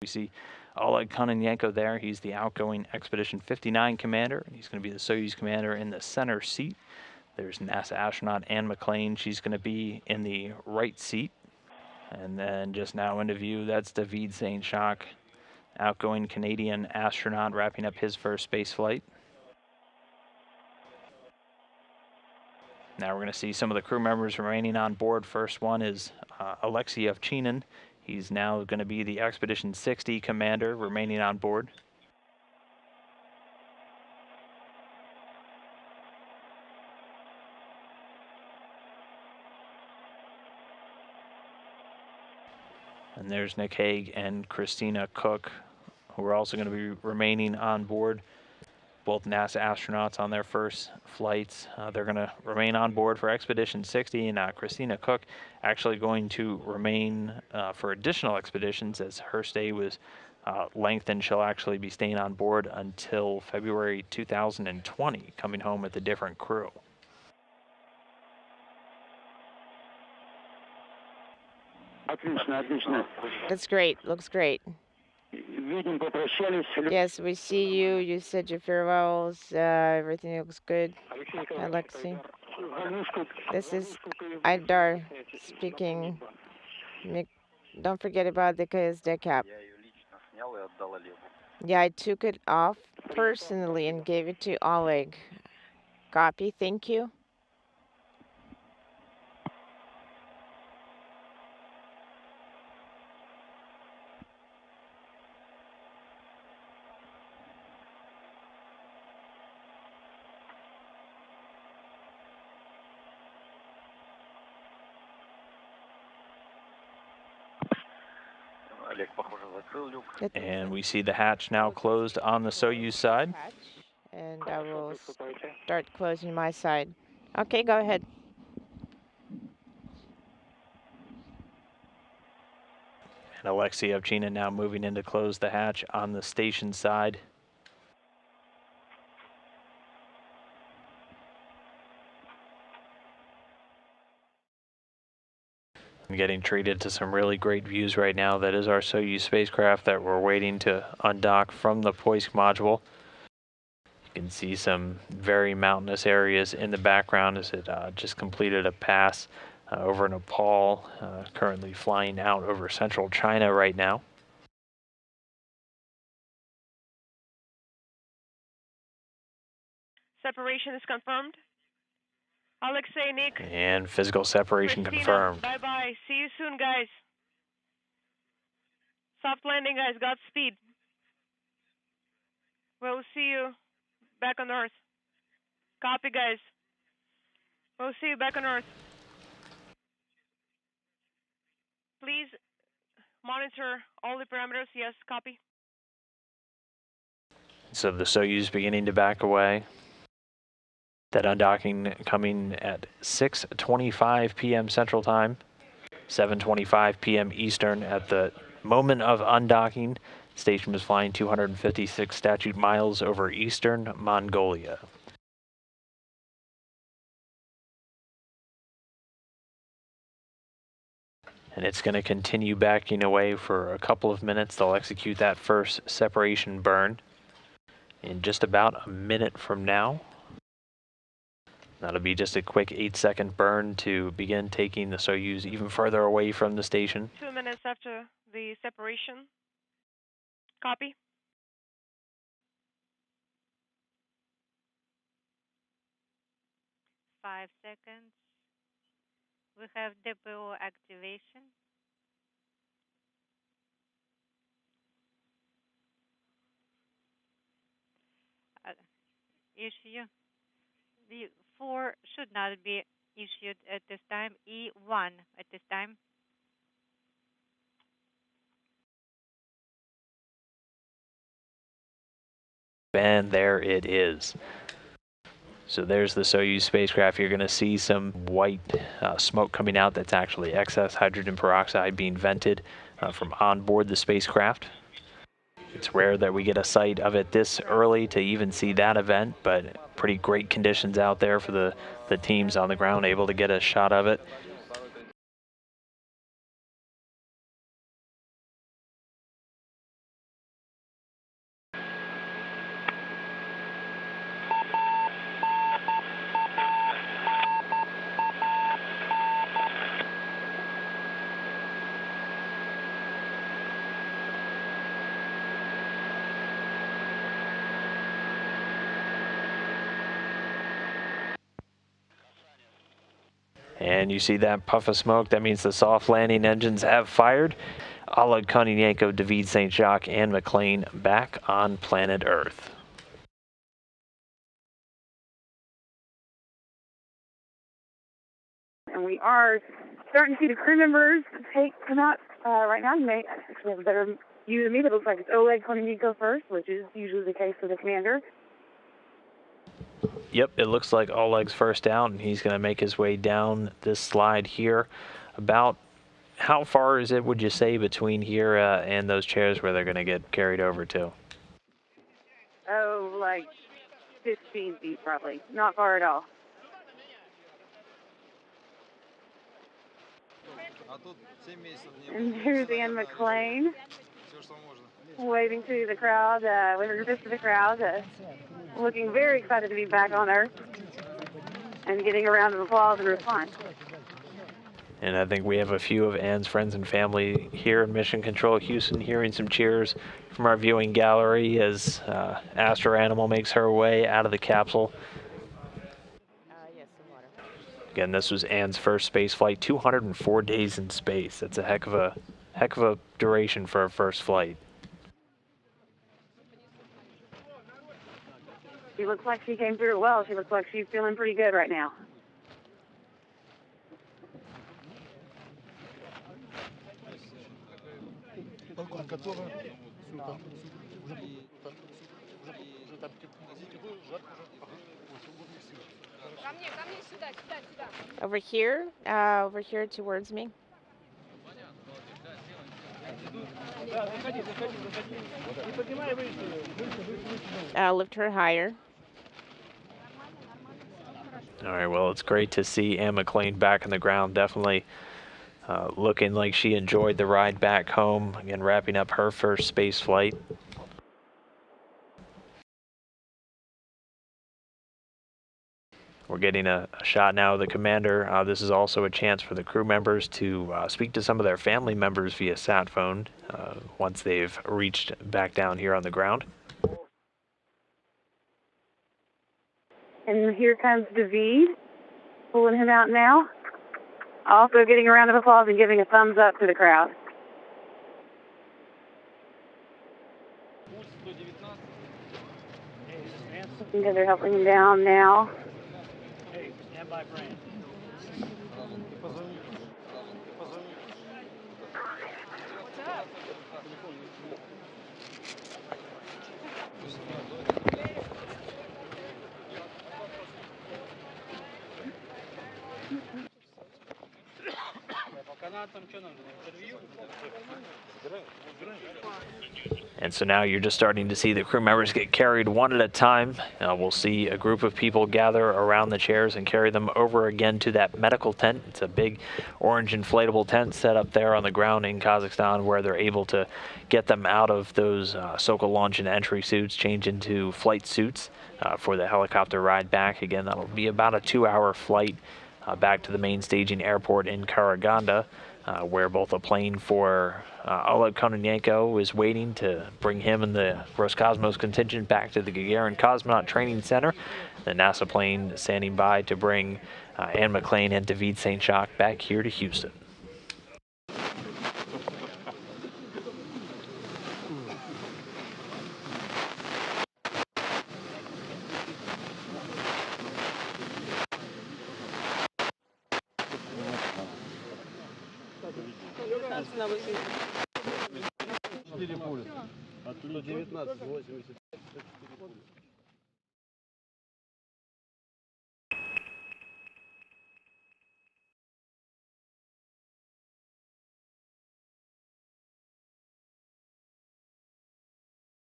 We see Oleg Kononenko there. He's the outgoing Expedition 59 commander, and he's going to be the Soyuz commander in the center seat. There's NASA astronaut Anne McLean. She's going to be in the right seat. And then just now into view, that's David Saint-Jacques, outgoing Canadian astronaut, wrapping up his first space flight. Now we're going to see some of the crew members remaining on board. First one is Alexei Ovchinin. He's now going to be the Expedition 60 commander, remaining on board. And there's Nick Hague and Christina Cook, who are also going to be remaining on board. Both NASA astronauts on their first flights. They're going to remain on board for Expedition 60, and Christina Cook actually going to remain for additional expeditions, as her stay was lengthened. She'll actually be staying on board until February 2020, coming home with a different crew. That's great. Looks great. Yes, we see you. You said your farewells. Everything looks good, Alexei. This is Aidar speaking. Don't forget about the KSD cap. Yeah, I took it off personally and gave it to Oleg. Copy. Thank you. And we see the hatch now closed on the Soyuz side. And I will start closing my side. Okay, go ahead. And Alexei Ovchinin now moving in to close the hatch on the station side. Getting treated to some really great views right now. That is our Soyuz spacecraft that we're waiting to undock from the Poisk module. You can see some very mountainous areas in the background as it just completed a pass over Nepal, currently flying out over central China right now. Separation is confirmed. Alexei, Nick. And physical separation Christina, confirmed. bye-bye. See you soon, guys. Soft landing, guys. Godspeed. We'll see you back on Earth. Copy, guys. We'll see you back on Earth. Please monitor all the parameters. Yes, copy. So the Soyuz beginning to back away. That undocking coming at 6:25 p.m. Central Time, 7:25 p.m. Eastern. At the moment of undocking, station was flying 256 statute miles over eastern Mongolia. And it's going to continue backing away for a couple of minutes. They'll execute that first separation burn in just about a minute from now. That'll be just a quick 8-second burn to begin taking the Soyuz even further away from the station. 2 minutes after the separation. Copy. Five seconds. We have depot activation. Issue. The 4 should not be issued at this time. E1 at this time. And there it is. So there's the Soyuz spacecraft. You're going to see some white smoke coming out. That's actually excess hydrogen peroxide being vented from on board the spacecraft. It's rare that we get a sight of it this early to even see that event, but pretty great conditions out there for the teams on the ground, able to get a shot of it. And you see that puff of smoke. That means the soft landing engines have fired. Oleg Kononenko, David St. Jacques, and McLean back on planet Earth. And we are starting to see the crew members come out right now. You may actually have a better view than me, but it looks like it's Oleg Kononenko first, which is usually the case for the commander. Yep, it looks like Oleg's first out, and he's going to make his way down this slide here. About how far is it, would you say, between here and those chairs where they're going to get carried over to? Oh, like 15 feet probably. Not far at all. And here's Anne McLean waving to the crowd, waving her fist to the crowd, looking very excited to be back on Earth and getting a round of applause and response. And I think we have a few of Anne's friends and family here in Mission Control Houston, hearing some cheers from our viewing gallery as Astro Animal makes her way out of the capsule. Yes, some water. Again, this was Anne's first space flight, 204 days in space. That's a heck of a duration for a first flight. She looks like she came through well. She looks like she's feeling pretty good right now. Over here towards me. Lift her higher. All right, well, it's great to see Anne McLean back on the ground. Definitely looking like she enjoyed the ride back home. Again, wrapping up her first space flight. We're getting a shot now of the commander. This is also a chance for the crew members to speak to some of their family members via sat phone once they've reached back down here on the ground. And here comes David, pulling him out now. Also getting a round of applause and giving a thumbs up to the crowd. And they're helping him down now. Hey, stand by, Brand. And so now you're just starting to see the crew members get carried one at a time. We'll see a group of people gather around the chairs and carry them over again to that medical tent. It's a big orange inflatable tent set up there on the ground in Kazakhstan where they're able to get them out of those Sokol launch and entry suits, change into flight suits for the helicopter ride back. Again, that'll be about a 2-hour flight back to the main staging airport in Karaganda, where both a plane for Oleg Kononenko is waiting to bring him and the Roscosmos contingent back to the Gagarin Cosmonaut Training Center. The NASA plane standing by to bring Anne McLean and David St. Jacques back here to Houston.